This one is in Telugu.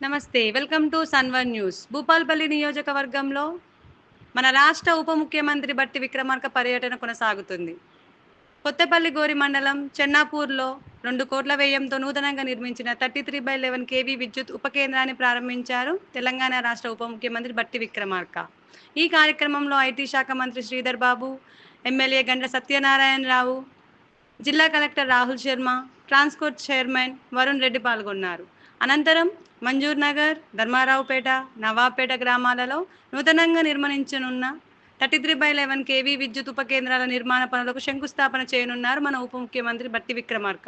నమస్తే. Welcome to Sun One news. Bhupalpalli నియోజకవర్గంలో మన రాష్ట్ర ఉప ముఖ్యమంత్రి బట్టి విక్రమార్క పర్యటన కొనసాగుతుంది. కొత్తపల్లి గోరి మండలం చెన్నాపూర్‌లో 2 కోట్ల వ్యయంతో నూతనంగా నిర్మించిన 33/11 కేవీ విద్యుత్ ఉప కేంద్రాన్ని ప్రారంభించారు తెలంగాణ రాష్ట్ర ఉప ముఖ్యమంత్రి బట్టి విక్రమార్క. ఈ కార్యక్రమంలో ఐటీ శాఖ మంత్రి శ్రీధర్ బాబు, ఎమ్మెల్యే గండ్ల సత్యనారాయణరావు, జిల్లా కలెక్టర్ రాహుల్ శర్మ, ట్రాన్స్‌కోర్ట్ చైర్మన్ వరుణ్ రెడ్డి పాల్గొన్నారు. అనంతరం మంజూర్ నగర్, ధర్మారావుపేట, నవాబ్పేట గ్రామాలలో నూతనంగా నిర్మించనున్న 33/11 కేవీ విద్యుత్ ఉప కేంద్రాల నిర్మాణ పనులకు శంకుస్థాపన చేయనున్నారు మన ఉప ముఖ్యమంత్రి బట్టి విక్రమార్క.